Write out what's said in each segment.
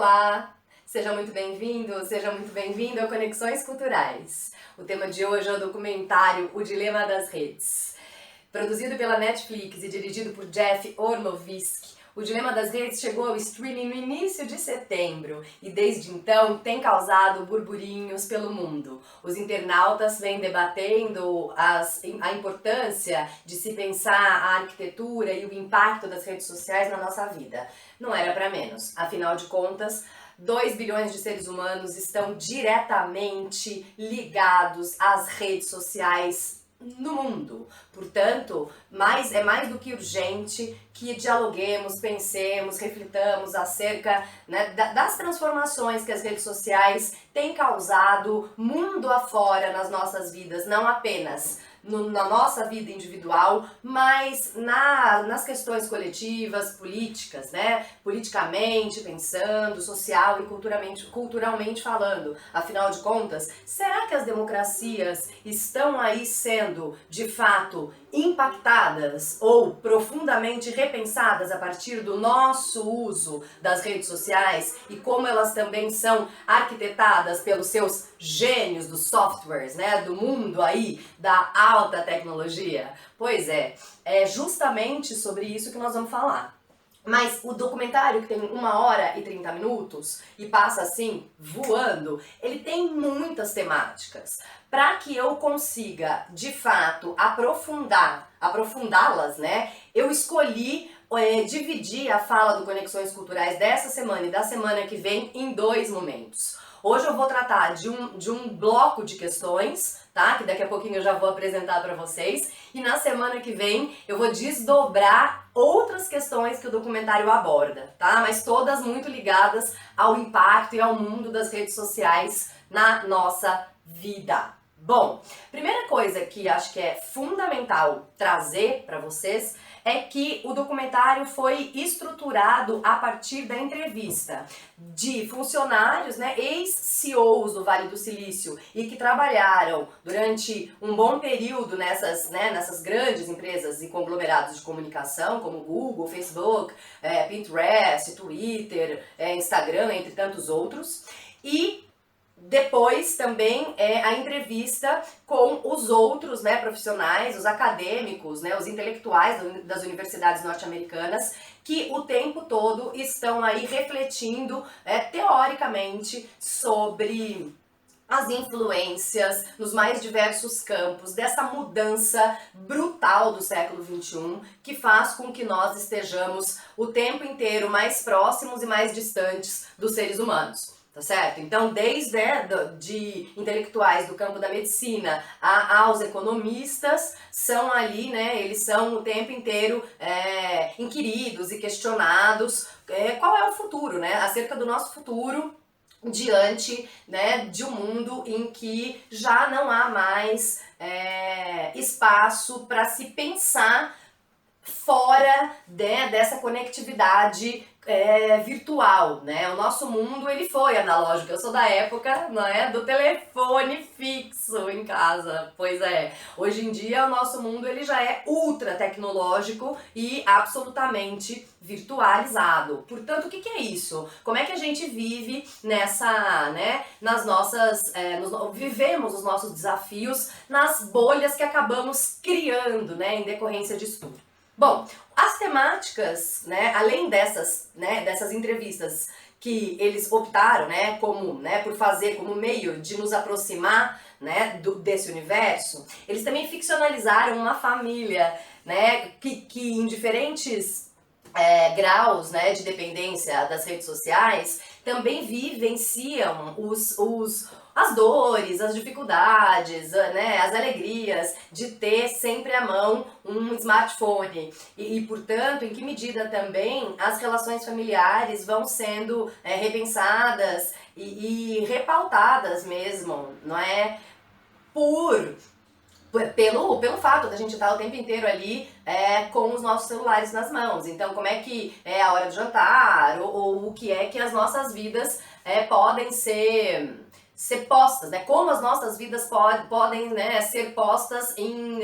Olá! Seja muito bem-vindo, seja muito bem-vindo a Conexões Culturais. O tema de hoje é o documentário O Dilema das Redes. Produzido pela Netflix e dirigido por Jeff Orlovsky, O Dilema das Redes chegou ao streaming no início de setembro e desde então tem causado burburinhos pelo mundo. Os internautas vêm debatendo a importância de se pensar a arquitetura e o impacto das redes sociais na nossa vida. Não era para menos, afinal de contas, 2 bilhões de seres humanos estão diretamente ligados às redes sociais no mundo. Portanto, é mais do que urgente que dialoguemos, pensemos, reflitamos acerca, né, das transformações que as redes sociais têm causado mundo afora nas nossas vidas, não apenas na nossa vida individual, mas nas questões coletivas, políticas, né? Politicamente pensando, social e culturalmente falando. Afinal de contas, será que as democracias estão aí sendo, de fato, impactadas ou profundamente repensadas a partir do nosso uso das redes sociais e como elas também são arquitetadas pelos seus gênios dos softwares, né, do mundo aí da alta tecnologia? Pois é justamente sobre isso que nós vamos falar. Mas o documentário, que tem 1h30 e passa assim, voando, ele tem muitas temáticas. Para que eu consiga, de fato, aprofundá-las, né, eu escolhi dividir a fala do Conexões Culturais dessa semana e da semana que vem em 2 momentos. Hoje eu vou tratar de um bloco de questões, tá? Que daqui a pouquinho eu já vou apresentar para vocês. E na semana que vem eu vou desdobrar outras questões que o documentário aborda, tá? Mas todas muito ligadas ao impacto e ao mundo das redes sociais na nossa vida. Bom, primeira coisa que acho que é fundamental trazer para vocês é que o documentário foi estruturado a partir da entrevista de funcionários, né, ex-CEOs do Vale do Silício e que trabalharam durante um bom período nessas grandes empresas e conglomerados de comunicação como Google, Facebook, Pinterest, Twitter, Instagram, entre tantos outros. E depois também a entrevista com os outros, né, profissionais, os acadêmicos, né, os intelectuais das universidades norte-americanas que o tempo todo estão aí refletindo teoricamente sobre as influências nos mais diversos campos dessa mudança brutal do século XXI que faz com que nós estejamos o tempo inteiro mais próximos e mais distantes dos seres humanos. Tá certo? Então, desde de intelectuais do campo da medicina aos economistas, são ali, né, eles são o tempo inteiro inquiridos e questionados qual é o futuro, né, acerca do nosso futuro diante, né, de um mundo em que já não há mais espaço para se pensar fora dessa conectividade virtual, né? O nosso mundo, ele foi analógico. Eu sou da época, não é, do telefone fixo em casa. Pois é, hoje em dia o nosso mundo ele já é ultra tecnológico e absolutamente virtualizado. Portanto, o que é isso? Como é que a gente vive nessa, né, nas nossas, vivemos os nossos desafios nas bolhas que acabamos criando, né, em decorrência disso tudo? Bom, as temáticas, né, além dessas entrevistas que eles optaram, né, por fazer como meio de nos aproximar, né, desse universo, eles também ficcionalizaram uma família, né, que em diferentes graus, né, de dependência das redes sociais também vivenciam as dores, as dificuldades, né, as alegrias de ter sempre à mão um smartphone e, portanto, em que medida também as relações familiares vão sendo repensadas e repautadas mesmo, não é? Pelo fato da gente estar o tempo inteiro ali com os nossos celulares nas mãos. Então, como é que é a hora do jantar ou o que é que as nossas vidas podem ser postas, né? Como as nossas vidas podem, né, ser postas em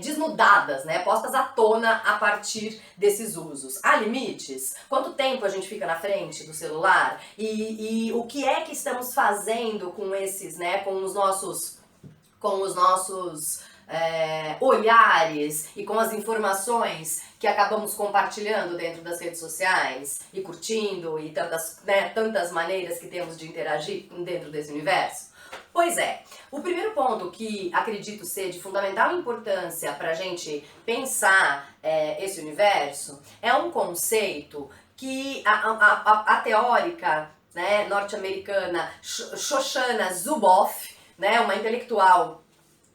desnudadas, né, postas à tona a partir desses usos. Há limites? Quanto tempo a gente fica na frente do celular? E o que é que estamos fazendo com esses, né, com os nossos olhares e com as informações que acabamos compartilhando dentro das redes sociais e curtindo e tantas maneiras que temos de interagir dentro desse universo? Pois é, o primeiro ponto que acredito ser de fundamental importância para a gente pensar esse universo é um conceito que a teórica, né, norte-americana Shoshana Zuboff, né, uma intelectual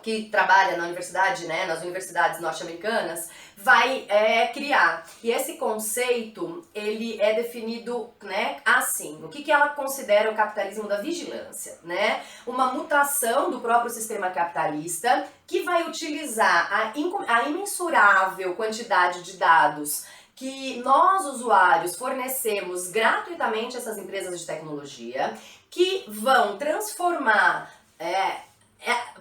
que trabalha na universidade, né, nas universidades norte-americanas, vai criar. E esse conceito, ele é definido, né, assim. O que ela considera o capitalismo da vigilância, né? Uma mutação do próprio sistema capitalista que vai utilizar a imensurável quantidade de dados que nós, usuários, fornecemos gratuitamente a essas empresas de tecnologia, que vão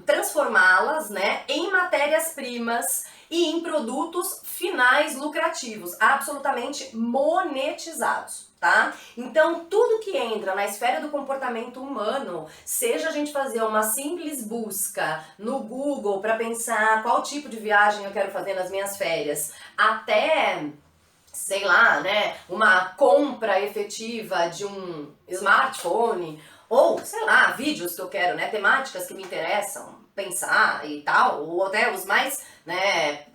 transformá-las, né, em matérias-primas e em produtos finais lucrativos, absolutamente monetizados, tá? Então, tudo que entra na esfera do comportamento humano, seja a gente fazer uma simples busca no Google para pensar qual tipo de viagem eu quero fazer nas minhas férias, até, sei lá, né, uma compra efetiva de um smartphone, ou, sei lá, vídeos que eu quero, né, temáticas que me interessam pensar e tal, ou até os mais, né,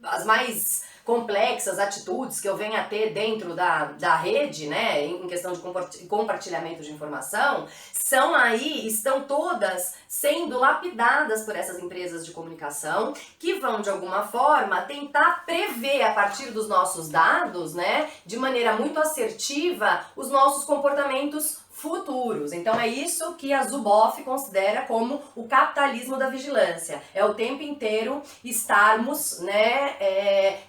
as mais complexas atitudes que eu venho a ter dentro da rede, né, em questão de compartilhamento de informação, estão todas sendo lapidadas por essas empresas de comunicação que vão, de alguma forma, tentar prever a partir dos nossos dados, né, de maneira muito assertiva, os nossos comportamentos futuros. Então é isso que a Zuboff considera como o capitalismo da vigilância. É o tempo inteiro estarmos, né,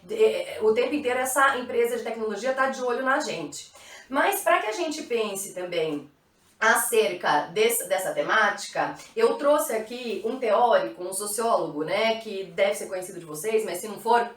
o tempo inteiro essa empresa de tecnologia está de olho na gente. Mas para que a gente pense também acerca dessa temática, eu trouxe aqui um teórico, um sociólogo, né, que deve ser conhecido de vocês, mas se não for,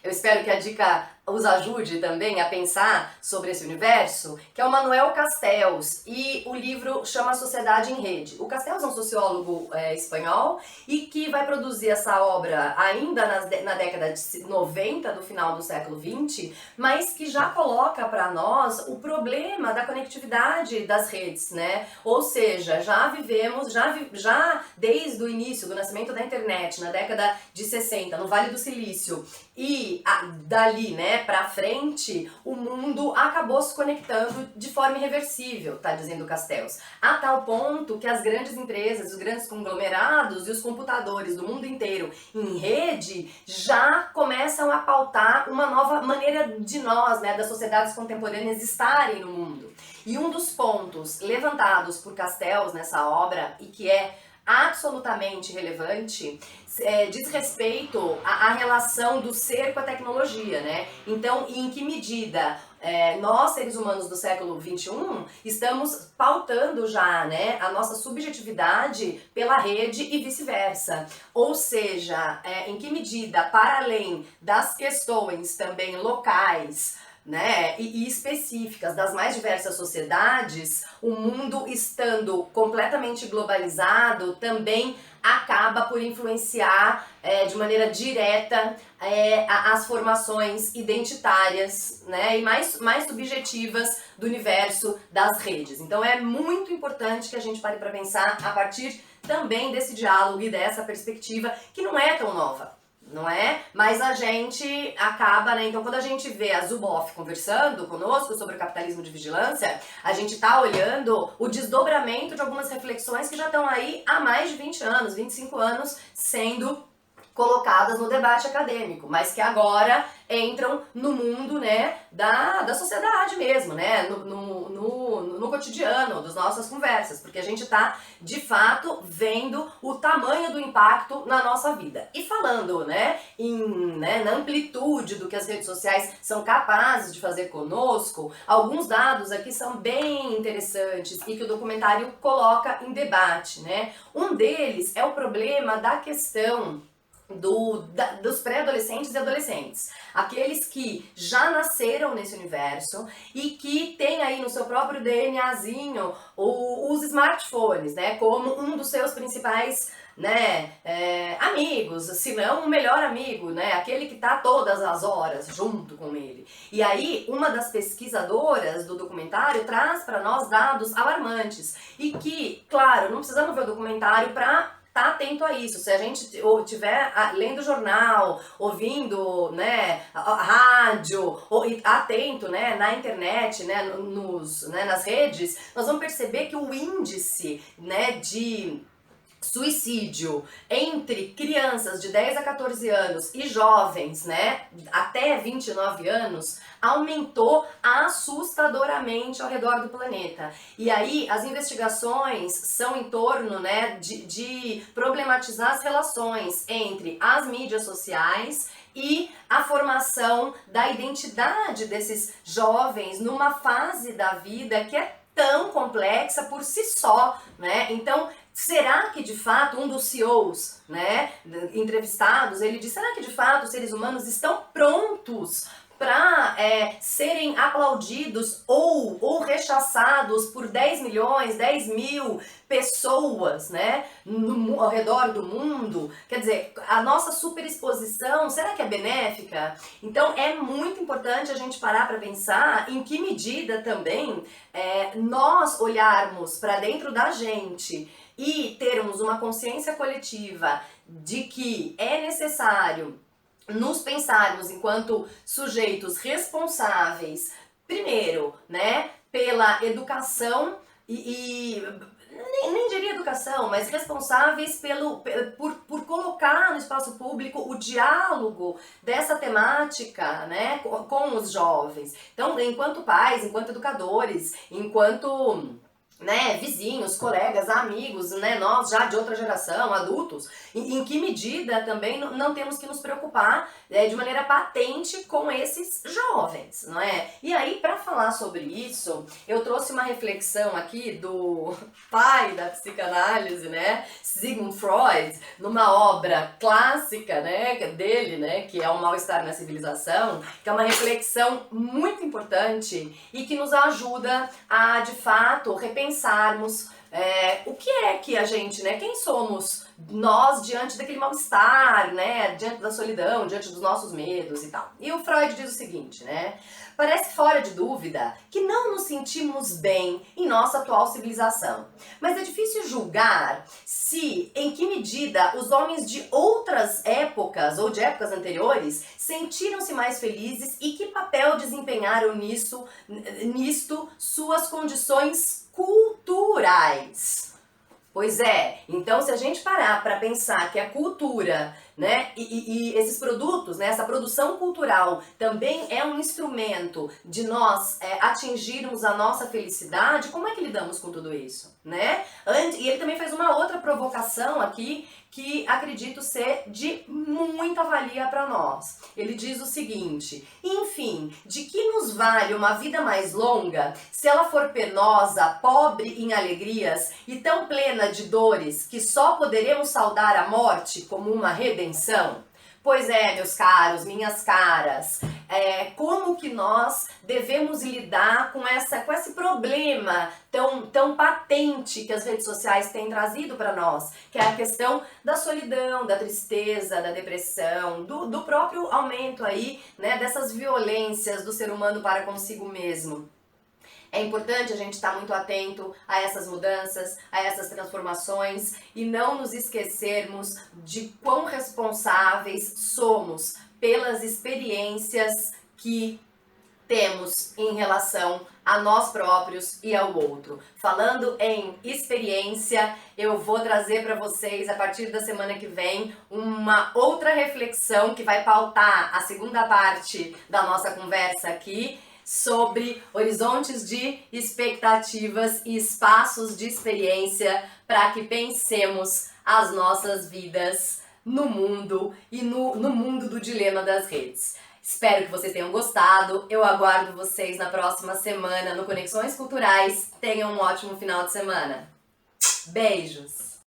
eu espero que a dica os ajude também a pensar sobre esse universo, que é o Manuel Castells, e o livro chama Sociedade em Rede. O Castells é um sociólogo espanhol e que vai produzir essa obra ainda na década de 90, do final do século 20, mas que já coloca para nós o problema da conectividade das redes, né? Ou seja, já vivemos, já desde o início do nascimento da internet, na década de 60, no Vale do Silício, e dali, né, pra frente, o mundo acabou se conectando de forma irreversível, tá dizendo Castells. A tal ponto que as grandes empresas, os grandes conglomerados e os computadores do mundo inteiro em rede já começam a pautar uma nova maneira de nós, né, das sociedades contemporâneas estarem no mundo. E um dos pontos levantados por Castells nessa obra, e que é absolutamente relevante, diz respeito à relação do ser com a tecnologia, né? Então, em que medida nós, seres humanos do século XXI, estamos pautando já, né, a nossa subjetividade pela rede e vice-versa. Ou seja, em que medida, para além das questões também locais, né, e específicas das mais diversas sociedades, o mundo estando completamente globalizado também acaba por influenciar de maneira direta as formações identitárias, né, e mais subjetivas do universo das redes. Então é muito importante que a gente pare para pensar a partir também desse diálogo e dessa perspectiva que não é tão nova. Não é? Mas a gente acaba, né? Então, quando a gente vê a Zuboff conversando conosco sobre o capitalismo de vigilância, a gente tá olhando o desdobramento de algumas reflexões que já estão aí há mais de 20 anos, 25 anos, sendo colocadas no debate acadêmico, mas que agora entram no mundo, né, da sociedade mesmo, né, no cotidiano, das nossas conversas, porque a gente está, de fato, vendo o tamanho do impacto na nossa vida. E falando, né, na amplitude do que as redes sociais são capazes de fazer conosco, alguns dados aqui são bem interessantes e que o documentário coloca em debate, né. Um deles é o problema da questão dos pré-adolescentes e adolescentes, aqueles que já nasceram nesse universo e que tem aí no seu próprio DNAzinho os smartphones, né, como um dos seus principais, né, amigos, se não o melhor amigo, né, aquele que tá todas as horas junto com ele. E aí uma das pesquisadoras do documentário traz para nós dados alarmantes e que, claro, não precisamos ver o documentário para tá atento a isso. Se a gente estiver lendo jornal, ouvindo, né, a rádio, ou atento, né, na internet, né, nas redes, nós vamos perceber que o índice, né, de suicídio entre crianças de 10 a 14 anos e jovens, né, até 29 anos, aumentou assustadoramente ao redor do planeta. E aí as investigações são em torno, né, de problematizar as relações entre as mídias sociais e a formação da identidade desses jovens numa fase da vida que é tão complexa por si só, né? Então, será que de fato um dos CEOs, né, entrevistados, ele disse, será que de fato os seres humanos estão prontos para serem aplaudidos ou rechaçados por 10 milhões, 10 mil pessoas, né, ao redor do mundo? Quer dizer, a nossa superexposição, será que é benéfica? Então é muito importante a gente parar para pensar em que medida também nós olharmos para dentro da gente e termos uma consciência coletiva de que é necessário nos pensarmos enquanto sujeitos responsáveis, primeiro, né, pela educação nem diria educação, mas responsáveis por colocar no espaço público o diálogo dessa temática, né, com os jovens. Então, enquanto pais, enquanto educadores, enquanto, né, vizinhos, colegas, amigos, né, nós já de outra geração, adultos, em que medida também não temos que nos preocupar de maneira patente com esses jovens, não é? E aí, para falar sobre isso, eu trouxe uma reflexão aqui do pai da psicanálise, né, Sigmund Freud, numa obra clássica, né, dele, né, que é O Mal-Estar na Civilização, que é uma reflexão muito importante e que nos ajuda a, de fato, repensarmos o que é que a gente, né, quem somos nós diante daquele mal-estar, né, diante da solidão, diante dos nossos medos e tal. E o Freud diz o seguinte, né, parece fora de dúvida que não nos sentimos bem em nossa atual civilização, mas é difícil julgar em que medida os homens de outras épocas ou de épocas anteriores sentiram-se mais felizes e que papel desempenharam nisto suas condições culturais. Pois é, então se a gente parar para pensar que a cultura, né, e esses produtos, né, essa produção cultural também é um instrumento de nós atingirmos a nossa felicidade, como é que lidamos com tudo isso, né? E ele também faz uma outra provocação aqui que acredito ser de muita valia para nós. Ele diz o seguinte: enfim, de que nos vale uma vida mais longa se ela for penosa, pobre em alegrias e tão plena de dores que só poderemos saudar a morte como uma redenção? Pois é, meus caros, minhas caras, como que nós devemos lidar com esse problema tão patente que as redes sociais têm trazido para nós, que é a questão da solidão, da tristeza, da depressão, do próprio aumento aí, né, dessas violências do ser humano para consigo mesmo. É importante a gente estar muito atento a essas mudanças, a essas transformações e não nos esquecermos de quão responsáveis somos pelas experiências que temos em relação a nós próprios e ao outro. Falando em experiência, eu vou trazer para vocês a partir da semana que vem uma outra reflexão que vai pautar a segunda parte da nossa conversa aqui sobre horizontes de expectativas e espaços de experiência para que pensemos as nossas vidas no mundo e no mundo do dilema das redes. Espero que vocês tenham gostado. Eu aguardo vocês na próxima semana no Conexões Culturais. Tenham um ótimo final de semana. Beijos!